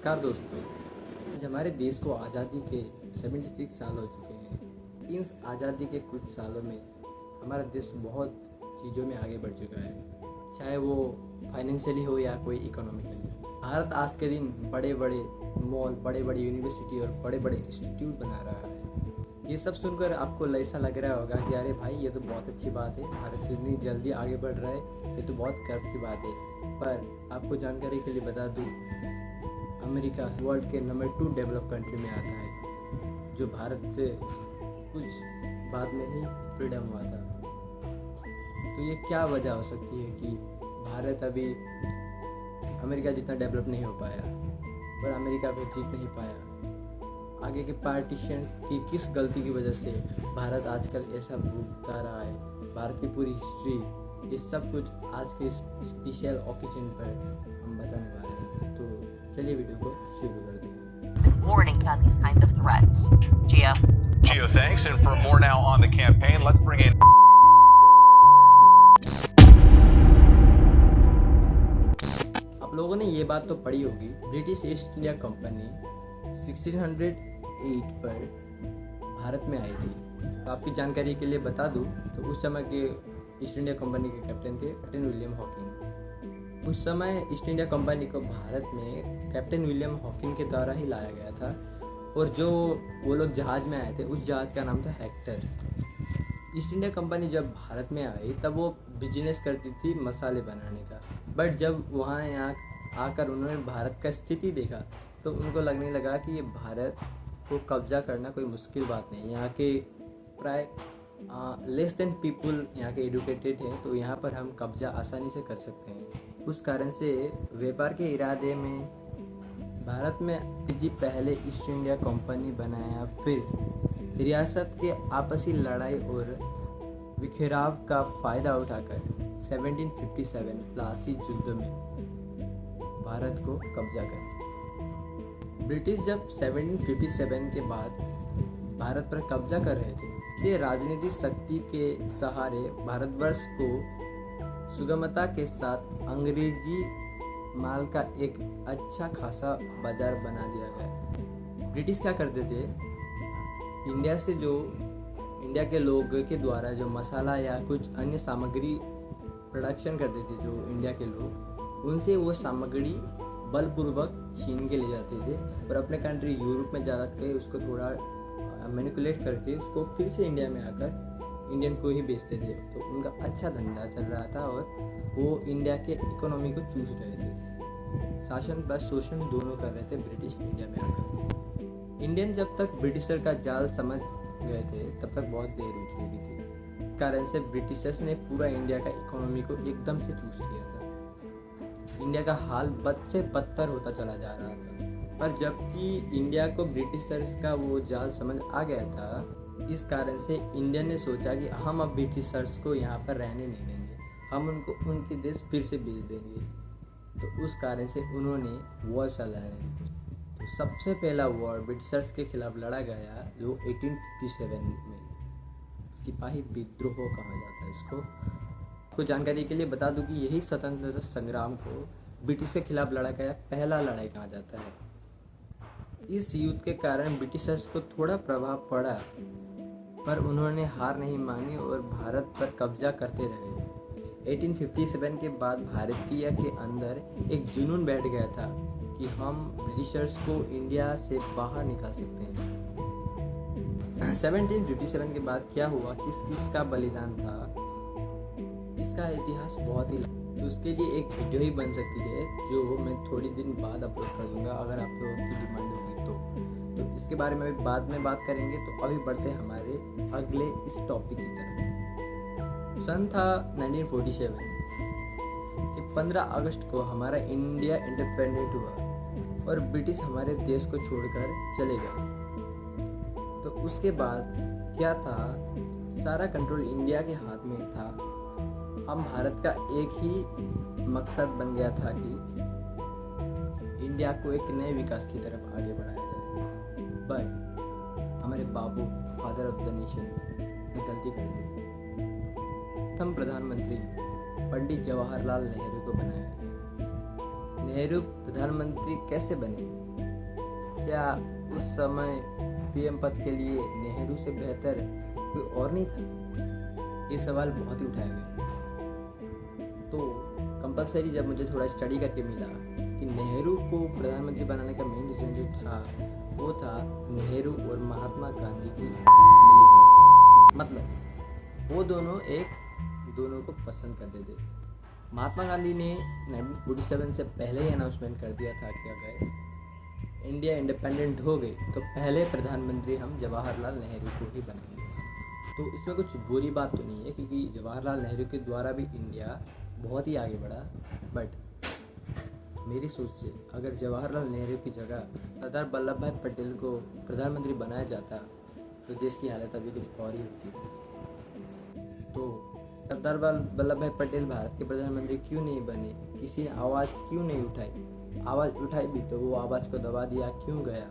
नमस्कार दोस्तों। आज हमारे देश को आज़ादी के 76 साल हो चुके हैं। इन आज़ादी के कुछ सालों में हमारा देश बहुत चीज़ों में आगे बढ़ चुका है, चाहे वो फाइनेंशियली हो या कोई इकोनॉमिकली। भारत आज के दिन बड़े बड़े मॉल, बड़े बड़े यूनिवर्सिटी और बड़े बड़े इंस्टीट्यूट बना रहा है। ये सब सुनकर आपको ऐसा लग रहा होगा कि अरे भाई, ये तो बहुत अच्छी बात है, भारत इतनी जल्दी आगे बढ़ रहा है, ये तो बहुत गर्व की बात है। पर आपको जानकारी के लिए बता दूं, अमेरिका वर्ल्ड के नंबर 2 डेवलप कंट्री में आता है, जो भारत से कुछ बाद में ही फ्रीडम हुआ था। तो ये क्या वजह हो सकती है कि भारत अभी अमेरिका जितना डेवलप नहीं हो पाया, पर अमेरिका पे जीत नहीं पाया? आगे के पार्टीशन की किस गलती की वजह से भारत आजकल ऐसा भुगता रहा है? भारत की पूरी हिस्ट्री, ये सब कुछ आज के स्पेशल ओकेजन पर हम बताने वाले हैं। तो चलिए वीडियो को शुरू करते हैं। Warning about these kinds of threats. Geo, thanks. And for more now on the campaign, let's bring in. आप लोगों ने ये बात तो पढ़ी होगी, ब्रिटिश ईस्ट इंडिया कंपनी 1608 पर भारत में आई थी। तो आपकी जानकारी के लिए बता दूं, तो उस समय के ईस्ट इंडिया कंपनी के कैप्टन थे कैप्टन विलियम हॉकिंग। उस समय ईस्ट इंडिया कंपनी को भारत में कैप्टन विलियम हॉकिंग के द्वारा ही लाया गया था, और जो वो लोग जहाज़ में आए थे, उस जहाज़ का नाम था हेक्टर। ईस्ट इंडिया कंपनी जब भारत में आई तब वो बिजनेस करती थी मसाले बनाने का, बट जब यहाँ आकर उन्होंने भारत का स्थिति देखा तो उनको लगने लगा कि ये भारत को कब्जा करना कोई मुश्किल बात नहीं। यहाँ के प्राय लेस देन पीपुल यहाँ के एजुकेटेड हैं, तो यहाँ पर हम कब्जा आसानी से कर सकते हैं। उस कारण से व्यापार के इरादे में भारत में जी पहले ईस्ट इंडिया कंपनी बनाया, फिर रियासत के आपसी लड़ाई और बिखराव का फ़ायदा उठाकर 1757 प्लासी युद्ध में भारत को कब्जा कर। ब्रिटिश जब 1757 के बाद भारत पर कब्जा कर रहे थे, इसलिए राजनीतिक शक्ति के सहारे भारतवर्ष को सुगमता के साथ अंग्रेजी माल का एक अच्छा खासा बाजार बना दिया गया। ब्रिटिश क्या करते थे, इंडिया के लोगों के द्वारा जो मसाला या कुछ अन्य सामग्री प्रोडक्शन करते थे, जो इंडिया के लोग, उनसे वो सामग्री बलपूर्वक छीन के ले जाते थे और अपने कंट्री यूरोप में जा के उसको थोड़ा मैनिपुलेट करके उसको फिर से इंडिया में आकर इंडियन को ही बेचते थे। तो उनका अच्छा धंधा चल रहा था और वो इंडिया के इकोनॉमी को चूस रहे थे। शासन व शोषण दोनों कर रहे थे ब्रिटिश इंडिया में आकर। इंडियन जब तक ब्रिटिशर का जाल समझ गए थे तब तक बहुत देर हो चुकी थी। कारण से ब्रिटिशर्स ने पूरा इंडिया का इकोनॉमी को एकदम से चूस लिया था। इंडिया का हाल बद से बदतर होता चला जा रहा था। पर जबकि इंडिया को ब्रिटिशर्स का वो जाल समझ आ गया था, इस कारण से इंडिया ने सोचा कि हम अब ब्रिटिशर्स को यहाँ पर रहने नहीं देंगे, हम उनको उनके देश फिर से भेज देंगे। तो उस कारण से उन्होंने वॉर चलाया। तो सबसे पहला वॉर ब्रिटिशर्स के खिलाफ लड़ा गया, जो 1857 में सिपाही विद्रोह कहा जाता है इसको। आपको जानकारी के लिए बता दूं कि यही स्वतंत्रता संग्राम को ब्रिटिश के खिलाफ लड़ा गया पहला लड़ाई कहा जाता है। इस युद्ध के कारण ब्रिटिशर्स को थोड़ा प्रभाव पड़ा, पर उन्होंने हार नहीं मानी और भारत पर कब्जा करते रहे। 1857 के बाद भारतीय के अंदर एक जुनून बैठ गया था कि हम ब्रिटिशर्स को इंडिया से बाहर निकाल सकते हैं। 1757 के बाद क्या हुआ, किस किस का बलिदान था, इसका इतिहास बहुत ही तो उसके लिए एक वीडियो ही बन सकती है, जो मैं थोड़ी दिन बाद अपलोड कर दूंगा अगर आप लोगों की डिमांड होगी तो इसके बारे में भी बाद में बात करेंगे। तो अभी बढ़ते हैं हमारे अगले इस टॉपिक की तरफ। सन था 1947 कि 15 अगस्त को हमारा इंडिया इंडिपेंडेंट हुआ और ब्रिटिश हमारे देश को छोड़कर चले गए। तो उसके बाद क्या था, सारा कंट्रोल इंडिया के हाथ में था। हम भारत का एक ही मकसद बन गया था कि इंडिया को एक नए विकास की तरफ आगे बढ़ाया जाए। बट हमारे बाबू, फादर ऑफ द नेशन, ने गलती कर दी। हम प्रधानमंत्री पंडित जवाहरलाल नेहरू को बनाया है। नेहरू प्रधानमंत्री कैसे बने? क्या उस समय पीएम पद के लिए नेहरू से बेहतर कोई और नहीं था? ये सवाल बहुत ही उठाया गया। तो कंपलसरी जब मुझे थोड़ा स्टडी करके मिला कि नेहरू को प्रधानमंत्री बनाने का मेन रीज़न जो था वो था नेहरू और महात्मा गांधी की मिलीभगत। मतलब वो दोनों दोनों को पसंद करते थे। महात्मा गांधी ने 1947 से पहले ही अनाउंसमेंट कर दिया था कि अगर इंडिया इंडिपेंडेंट हो गई तो पहले प्रधानमंत्री हम जवाहरलाल नेहरू को ही बनाएंगे। तो इसमें कुछ बुरी बात तो नहीं है क्योंकि जवाहरलाल नेहरू के द्वारा भी इंडिया बहुत ही आगे बढ़ा। बट मेरी सोच से अगर जवाहरलाल नेहरू की जगह सरदार वल्लभ भाई पटेल को प्रधानमंत्री बनाया जाता तो देश की हालत अभी कुछ और ही होती। तो सरदार वल्लभ भाई पटेल भारत के प्रधानमंत्री क्यों नहीं बने? किसी ने आवाज़ क्यों नहीं उठाई? आवाज़ उठाई भी तो वो आवाज़ को दबा दिया क्यों गया?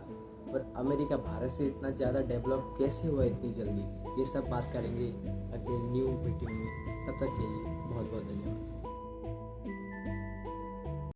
और अमेरिका भारत से इतना ज़्यादा डेवलप कैसे हुआ इतनी जल्दी? ये सब बात करेंगे अगले न्यू मीटिंग में। तब तक के लिए बहुत बहुत धन्यवाद।